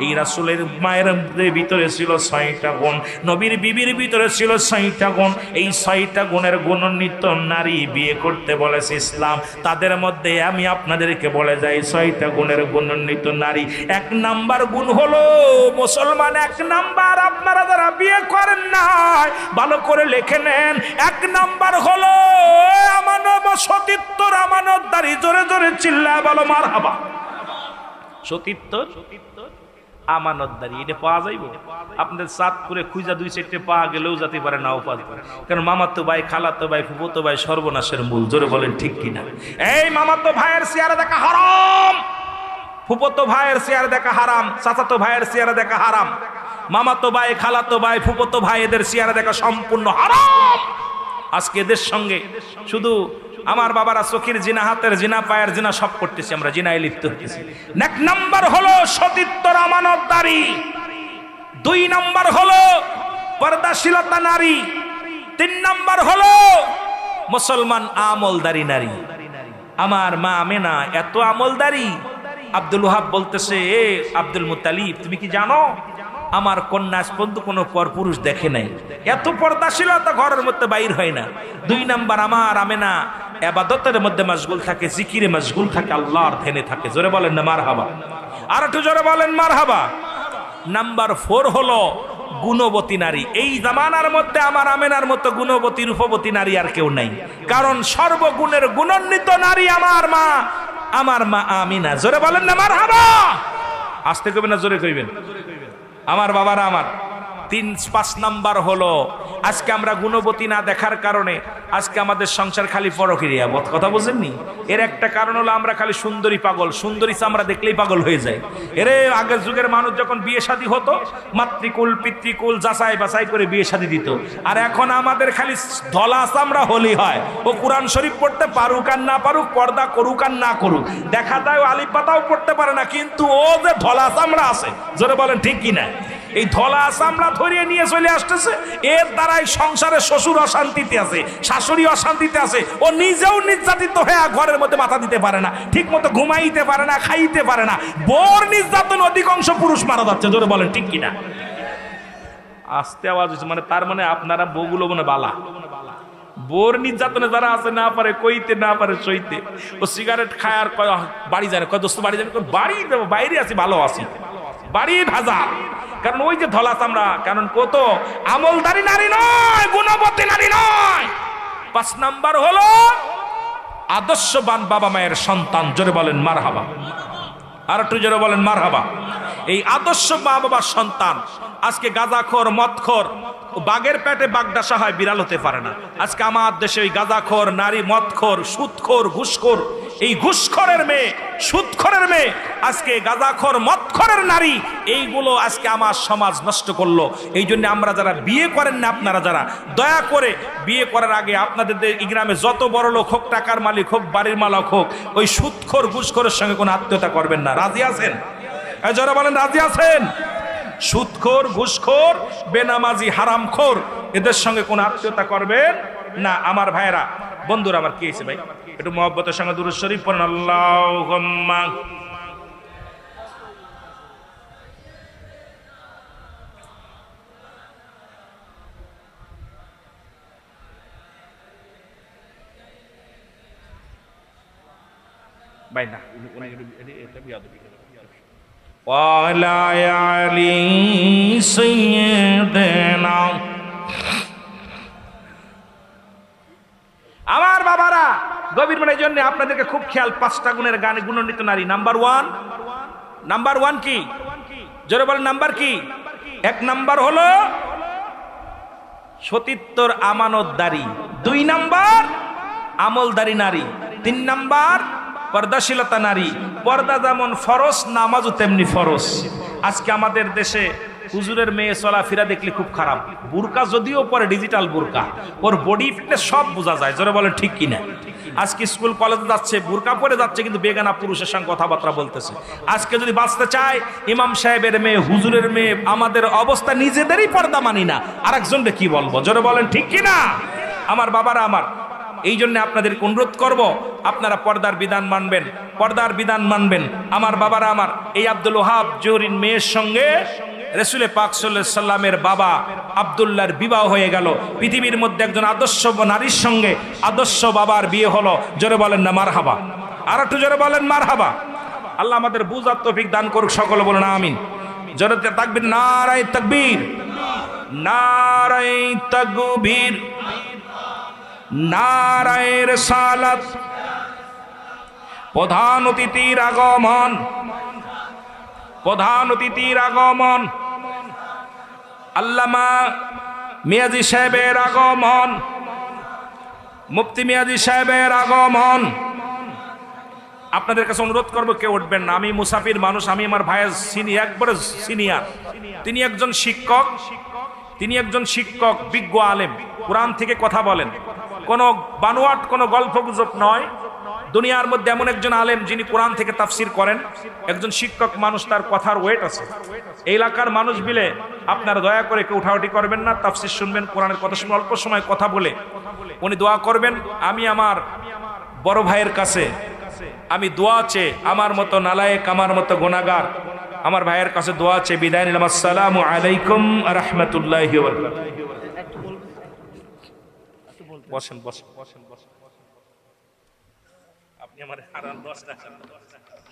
এই রাসূলের মায়ের ভিতরে ছিল 6টা গুণ, নবীর বিবির ভিতরে ছিল 6টা গুণ। এই 6টা গুণের গুণান্বিত নারী বিয়ে করতে বলেছে ইসলাম। তাদের মধ্যে আমি আপনাদেরকে বলে যাই 6টা গুণের গুণান্বিত নারী। 1 নাম্বার গুণ হলো মুসলমান, 1 নাম্বার আপনারা যারা বিয়ে করেন না ভালো করে লিখে নেন। 1 নাম্বার হলো আমানত, সতীত্বর আমানতদারি। জোরে জোরে চিল্লায় বলো মারহাবা। সতীত্বর আমানতদারি এটা পাওয়া যাইব? আপনাদের চাঁদপুরে খুঁজা 2-4টে পাওয়া গেলেও যেতে পারে, নাও পাওয়া পারে। কারণ মামাতো ভাই, খালাতো ভাই, ফুফুতো ভাই সর্বনাশের মূল। জোরে বলেন ঠিক কিনা? এই মামাতো ভাইয়ের চেহারা দেখা হারাম, ফুফুতো ভাইয়ের চেহারা দেখা হারাম, চাচাতো ভাইয়ের চেহারা দেখা হারাম, মামাতো ভাই, খালাতো ভাই, ফুফুতো ভাই এদের চেহারা দেখা সম্পূর্ণ হারাম। আজকে এদের সঙ্গে শুধু আমার বাবারা চোখের জিনা, হাতের জিনা, পায়ের জিনা সব করতেছি, আমরা জিনায় লিপ্ত হতেছি। 1 নাম্বার হলো সতীত্বর আমানতদারি। 2 নাম্বার হলো পর্দাশীলতা নারী। 3 নাম্বার হলো মুসলমান আমলদারি নারী। আমার মা আমেনা এত আমলদারি, আব্দুল ওয়াহাব বলতেছে, এ আব্দুল মুত্তালিব তুমি কি জানো আমার কন্যা আজ পর্যন্ত কোনো পরপুরুষ দেখে নাই, এত পর্দাশীলতা ঘরের মধ্যে বাইর হয় না। 2 নাম্বার আমার আমেনা ইবাদতের মধ্যে মশগুল থাকে, জিকিরে মশগুল থাকে, আল্লাহর ধ্যানে থাকে। জোরে বলেন না মারহাবা। আর একটু জোরে বলেন মারহাবা। নাম্বার 4 হলো গুণবতী নারী। এই জামানার মধ্যে আমার আমেনার মতো গুণবতী রূপবতী নারী আর কেউ নাই, কারণ সর্বগুণের গুণান্বিত নারী আমার মা আমিনা। জোরে বলেন না মারহাবা। আস্তে কইবেন না জোরে কইবেন আমার বাবারা আমার। 3-5 নাম্বার হলো আজকে আমরা গুণবতী না দেখার কারণে আজকে আমাদের সংসার খালি পরকীয়া। কথা বুঝেননি? এর একটা কারণ হলো আমরা খালি সুন্দরী পাগল, সুন্দরী চামড়া দেখলেই পাগল হয়ে যায়। এরে আগের যুগের মানুষ যখন বিয়ে শাদী হতো মাতৃকুল পিতৃকুল যাচাই বাছাই করে বিয়ে শাদী দিত। আর এখন আমাদের খালি ধলা চামড়া হলি হয়। ও কোরআন শরীফ পড়তে পারুক আর না পারুক, পর্দা করুক আর না করুক, দেখা যায় আলিফ পাতাও পড়তে পারে না, কিন্তু ও যে ধলা চামড়া আছে। জোরে বলেন ঠিক কিনা? এই ধলা চামড়া ধরিয়ে নিয়ে চলে আসতেছে। এর দ্বারাই সংসারে শ্বশুর অশান্তিতে আছে, শাশুড়ি অশান্তিতে আছে, ও নিজেও নির্যাতিত হয়ে ঘরের মধ্যে মাথা দিতে পারে না, ঠিক মতো ঘুমাইতে পারে না, খাইতে পারে না। বোর নির্যাতন অধিকাংশ পুরুষ মারা যাচ্ছে। জোরে বলেন ঠিক কিনা? আস্তে আওয়াজ হচ্ছে, মানে তার মানে আপনারা বউগুলো মনে বালা। বোর নির্যাতনে যারা আছে, না পারে কইতে, না পারে সইতে, ও সিগারেট খায় আর কয় বাড়ি যায় না, কয় দোস্ত বাড়ি যায় না, বাড়ি দেবো, বাইরে আছি, ভালো আছি, বাড়ি ভাজা। কারণ ওই যে ধলা চামড়া, কারণ কত আমলদারি নারী নয়, গুণবতী নারী নয়। 5 নাম্বার হলো আদর্শবান বাবা মায়ের সন্তান। জোরে বলেন মারহাবা। আর একটু জোরে বলেন মারহাবা। এই আদর্শ মা বাবার সন্তান আজকে গাঁজাখোর, মদখোর, বাঘের পেটে বাগডাসা হয়, বিড়াল হতে পারে না। আজকে আমার দেশে ওই গাঁজাখোর নারী, মদখোর, সুদখোর, ঘুষখোর, এই ঘুষখোরের মেয়ে, সুদখোরের মেয়ে, আজকে গাঁজাখোর, মদখোরের নারী, এইগুলো আজকে আমার সমাজ নষ্ট করলো। এই জন্য আমরা যারা বিয়ে করেন না, আপনারা যারা দয়া করে বিয়ে করার আগে আপনাদের এই গ্রামে যত বড় লোক হোক, টাকার মালিক হোক, বাড়ির মালিক হোক, ওই সুদখোর, ঘুষখোরের সঙ্গে কোনো আত্মীয়তা করবেন না। রাজি আছেন? যারা বলেন রাজি আছেন? সুদখোর, ঘুষখোর, বেনামাজি, হারামখোর, এদের সঙ্গে কোন আত্মীয়তা করবেন না। আমার ভাইয়েরা, বন্ধুরা আমার, কি হয়েছে ভাই? একটু মহব্বতের সঙ্গে দুরূদ শরীফ পড়েন। আল্লাহুম্মা ভাই না ওয়ালা আলি সাইয়্যিদিনা। আমার বাবারা, গভীর মনের জন্য আপনাদেরকে খুব খেয়াল। 5টা গুণের গানে গুণান্বিত নারী। নাম্বার 1 কি? জোরে বলেন নাম্বার কি? 1 নাম্বার হলো সতীত্বর আমানতদারি। 2 নাম্বার আমলদারি নারী। 3 নাম্বার পর্দাশীলতা নারী। পর্দা যেমন ফরজ, নামাজও তেমনি ফরজ। আজকে আমাদের দেশে হুজুরের মেয়ে চলাফেরা দেখলে খুব খারাপ। বুরকা যদিও পরে ডিজিটাল বুরকা, ওর বডি ফিটনেস সব বোঝা যায়। জোরে বলে ঠিক কিনা? আজকে স্কুল কলেজে যাচ্ছে, বুরকা পরে যাচ্ছে, কিন্তু বেগানা পুরুষের সঙ্গে কথাবার্তা বলতেছে। আজকে যদি বাঁচতে চায়, ইমাম সাহেবের মেয়ে, হুজুরের মেয়ে, আমাদের অবস্থা নিজেদেরই পর্দা মানি না, আরেকজনকে কি বলবো? জোরে বলেন ঠিক কিনা? আমার বাবারা আমার, এই জন্য আপনাদেরকে অনুরোধ করব, আপনারা পর্দার বিধান মানবেন, পর্দার বিধান মানবেন। আমার বাবারা, আমার এই আব্দুল ওহাব জহুরীর মেয়ের সঙ্গে রাসূল পাক সাল্লাল্লাহু আলাইহি সাল্লামের বাবা আব্দুল্লাহর বিবাহ হয়ে গেল। পৃথিবীর মধ্যে একজন আদর্শ নারীর সঙ্গে আদর্শ বাবার বিয়ে হলো। জোরে বলেন না মারহাবা, আর একটু জোরে বলেন মারহাবা। আল্লাহ আমাদের বুঝার তৌফিক দান করুক, সকলে বলেন আমিন। জোরে তাকবীর, নারায়ে তাকবীর, নারায়ে তাকবীর, নারায়ে রিসালাত। প্রধান অতিথির আগমন, প্রধান অতিথির আগমন, আল্লামা মিয়াজি সাহেবের আগমন, মুফতি মিয়াজি সাহেবের আগমন। আপনাদের কাছে অনুরোধ করবো, কেউ উঠবেন না। আমি মুসাফির মানুষ, আমি আমার ভাইয়ের একবারে সিনিয়র। তিনি একজন শিক্ষক, তিনি একজন শিক্ষক, বিজ্ঞ আলেম, কোরআন থেকে কথা বলেন, কোনো বানোয়াট, কোনো গল্পগুজব নয়। দুনিয়ার মধ্যে এমন একজন আলেম যিনি কোরআন থেকে তাফসির করেন, একজন শিক্ষক মানুষ, তার কথার ওয়েট আছে। এই এলাকার মানুষ মিলে আপনারা দয়া করে কেউ উঠাউঠি করবেন না, তাফসির শুনবেন, কোরআনের কথা শুনবেন। অল্প সময় কথা বলে উনি দোয়া করবেন। আমি আমার বড় ভাইয়ের কাছে আমি দোয়া চেয়ে, আমার মতো নালায়েক, আমার মতো গুনাহগার আমার ভাইয়ের কাছে দোয়া চেয়ে বিদায় নিলাম। আসসালামু আলাইকুম রাহমাতুল্লাহি ওয়া বারাকাতুহু। বসেন বসেন বসেন বসেন, আপনি আমার হারান 10 টাকা।